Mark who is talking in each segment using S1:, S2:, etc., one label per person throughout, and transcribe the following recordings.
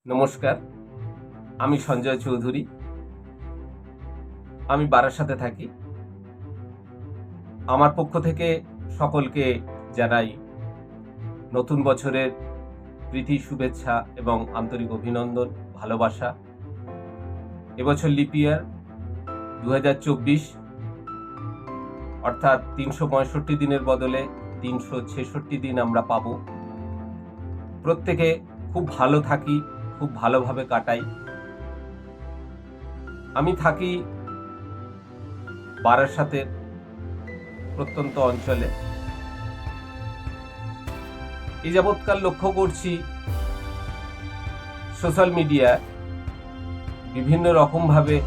S1: নমস্কার, আমি সঞ্জয় চৌধুরী। আমি বারাসাতে থাকি। আমার পক্ষ থেকে সকলকে জানাই নতুন বছরের প্রীতি শুভেচ্ছা এবং আন্তরিক অভিনন্দন, ভালোবাসা। এবছর লিপ ইয়ার ২০২৪, অর্থাৎ ৩৬৫ দিনের বদলে ৩৬৬ দিন আমরা পাব। প্রত্যেকে খুব ভালো থাকি, খুব ভালোভাবে কাটাই। আমি থাকি বারাসাতের প্রত্যন্ত অঞ্চলে। এই যাবৎকাল লক্ষ্য করছি সোশ্যাল মিডিয়া বিভিন্ন রকমভাবে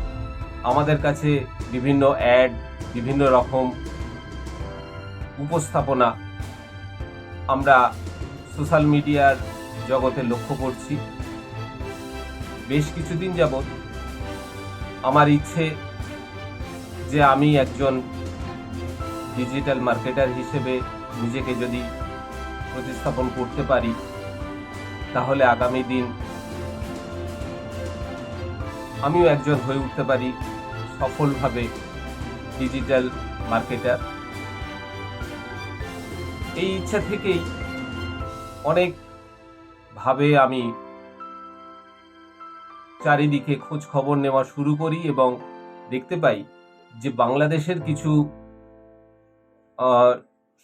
S1: আমাদের কাছে বিভিন্ন অ্যাড, বিভিন্ন রকম উপস্থাপনা আমরা সোশ্যাল মিডিয়ার জগতে লক্ষ্য করছি। বেশ কিছুদিন যাবৎ আমার ইচ্ছে যে আমি একজন ডিজিটাল মার্কেটার হিসেবে নিজেকে যদি প্রতিস্থাপন করতে পারি, তাহলে আগামী দিন আমিও একজন হয়ে উঠতে পারি সফলভাবে ডিজিটাল মার্কেটার। এই ইচ্ছা থেকেই অনেকভাবে আমি চারিদিকে খোঁজ খবর নেওয়া শুরু করি এবং দেখতে পাই যে বাংলাদেশের কিছু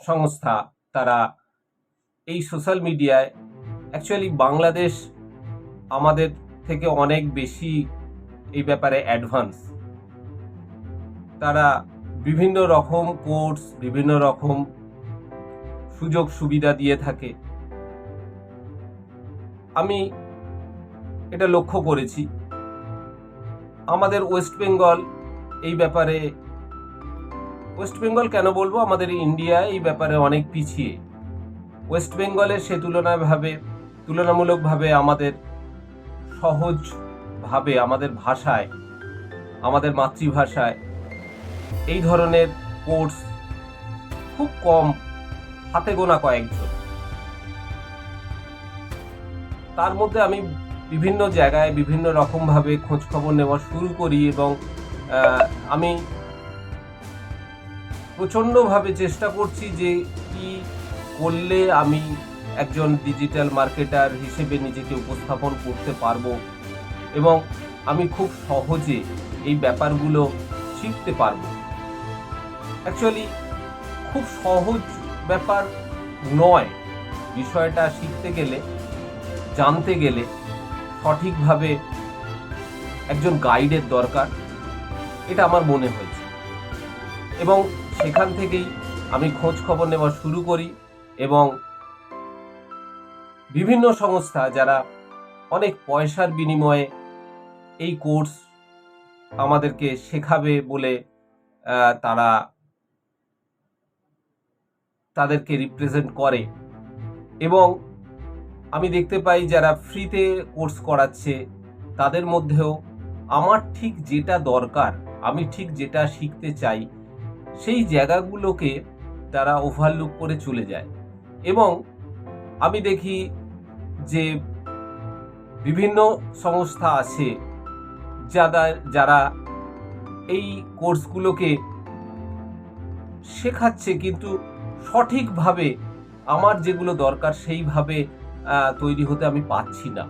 S1: সংস্থা, তারা এই সোশ্যাল মিডিয়ায় অ্যাকচুয়ালি বাংলাদেশ আমাদের থেকে অনেক বেশি এই ব্যাপারে অ্যাডভান্স। তারা বিভিন্ন রকম কোর্স, বিভিন্ন রকম সুযোগ সুবিধা দিয়ে থাকে। আমি এটা লক্ষ্য করেছি। আমাদের ওয়েস্ট বেঙ্গল এই ব্যাপারে, ওয়েস্ট বেঙ্গল কেন বলবো, আমাদের ইন্ডিয়া এই ব্যাপারে অনেক পিছিয়ে। ওয়েস্ট বেঙ্গলের সে তুলনামূলকভাবে আমাদের সহজভাবে আমাদের ভাষায়, আমাদের মাতৃভাষায় এই ধরনের কোর্স খুব কম, হাতে গোনা কয়েকজন। তার মধ্যে আমি বিভিন্ন জায়গায় বিভিন্ন রকমভাবে খোঁজ খবর নেওয়া শুরু করি এবং আমি প্রচণ্ডভাবে চেষ্টা করছি যে কি করলে আমি একজন ডিজিটাল মার্কেটার হিসেবে নিজেকে উপস্থাপন করতে পারবো এবং আমি খুব সহজে এই ব্যাপারগুলো শিখতে পারবো। অ্যাকচুয়ালি খুব সহজ ব্যাপার নয়। বিষয়টা শিখতে গেলে, জানতে গেলে সঠিকভাবে একজন গাইডের দরকার, এটা আমার মনে হয়েছে। এবং সেখান থেকেই আমি খোঁজ খবর নেওয়া শুরু করি এবং বিভিন্ন সংস্থা যারা অনেক পয়সার বিনিময়ে এই কোর্স আমাদেরকে শেখাবে বলে তারা তাদেরকে রিপ্রেজেন্ট করে, এবং আমি দেখতে পাই যারা ফ্রিতে কোর্স করাচ্ছে তাদের মধ্যেও আমার ঠিক যেটা দরকার, আমি ঠিক যেটা শিখতে চাই, সেই জায়গাগুলোকে তারা ওভারলুক করে চলে যায়। এবং আমি দেখি যে বিভিন্ন সংস্থা আছে যারা এই কোর্সগুলোকে শেখাচ্ছে, কিন্তু সঠিকভাবে আমার যেগুলো দরকার সেইভাবে তৈরি হতে আমি পাচ্ছি না।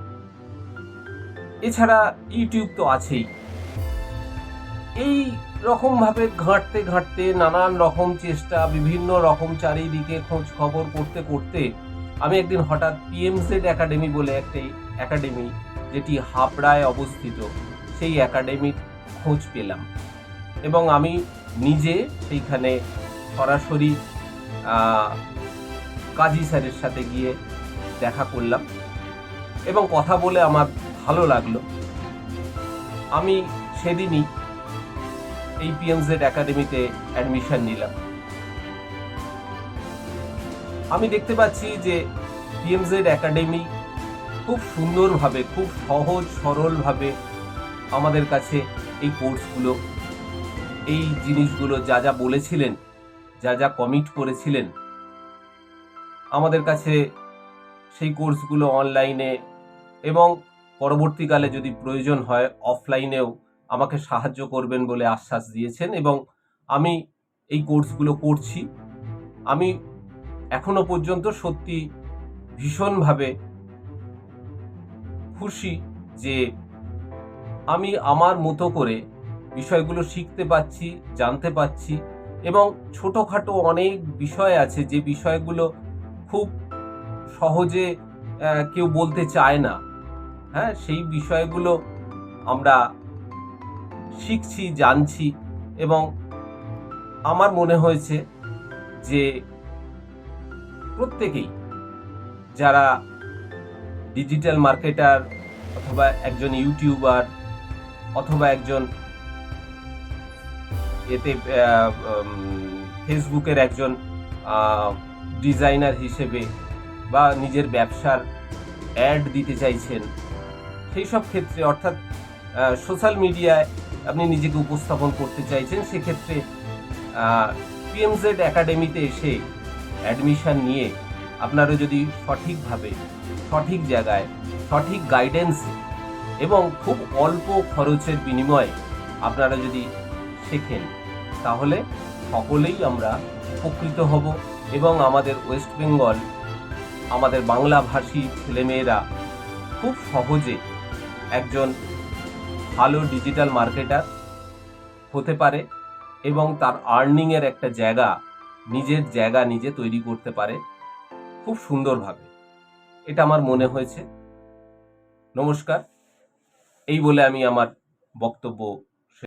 S1: এছাড়া ইউটিউব তো আছেই। এই রকমভাবে ঘাঁটতে ঘাঁটতে নানান রকম চেষ্টা, বিভিন্ন রকম চারিদিকে খোঁজ খবর করতে করতে আমি একদিন হঠাৎ পিএমজেড একাডেমি বলে একটি একাডেমি, যেটি হাবড়ায় অবস্থিত, সেই একাডেমির খোঁজ পেলাম এবং আমি নিজে সেইখানে সরাসরি কাজী স্যারের সাথে গিয়ে দেখা করলাম এবং কথা বলে আমার ভালো লাগলো। আমি সেদিনই এই পিএমজেড একাডেমিতে অ্যাডমিশন নিলাম। আমি দেখতে পাচ্ছি যে পিএমজেড একাডেমি খুব সুন্দরভাবে, খুব সহজ সরলভাবে আমাদের কাছে এই কোর্সগুলো, এই জিনিসগুলো যা যা বলেছিলেন, যা যা কমিট করেছিলেন, আমাদের কাছে সেই কোর্সগুলো অনলাইনে এবং পরবর্তীকালে যদি প্রয়োজন হয় অফলাইনেও আমাকে সাহায্য করবেন বলে আশ্বাস দিয়েছেন, এবং আমি এই কোর্সগুলো করছি। আমি এখনো পর্যন্ত সত্যি ভীষণভাবে খুশি যে আমি আমার মতো করে বিষয়গুলো শিখতে পাচ্ছি, জানতে পাচ্ছি, এবং ছোটখাটো অনেক বিষয় আছে যে বিষয়গুলো খুব সহজে কেউ বলতে চায় না। হ্যাঁ, সেই বিষয়গুলো আমরা শিখছি, জানছি, এবং আমার মনে হয়েছে যে প্রত্যেকেই যারা ডিজিটাল মার্কেটার অথবা একজন ইউটিউবার অথবা একজন ফেসবুকের একজন ডিজাইনার হিসেবে বা নিজের ব্যবসার অ্যাড দিতে চাইছেন, সেই সব ক্ষেত্রে অর্থাৎ সোশ্যাল মিডিয়ায় আপনি নিজেকে উপস্থাপন করতে চাইছেন, সেক্ষেত্রে পিএমজেড একাডেমিতে এসে অ্যাডমিশন নিয়ে আপনারা যদি সঠিকভাবে, সঠিক জায়গায়, সঠিক গাইডেন্সে এবং খুব অল্প খরচের বিনিময়ে আপনারা যদি শেখেন, তাহলে সকলেই আমরা উপকৃত হব, এবং আমাদের ওয়েস্ট বেঙ্গল, আমাদের বাংলাভাষী ছেলেমেয়েরা খুব সহজে একজন ভালো ডিজিটাল মার্কেটার হতে পারে এবং তার আর্নিংয়ের একটা জায়গা, নিজের জায়গা নিজে তৈরি করতে পারে খুব সুন্দরভাবে। এটা আমার মনে হয়েছে। নমস্কার। এই বলে আমি আমার বক্তব্য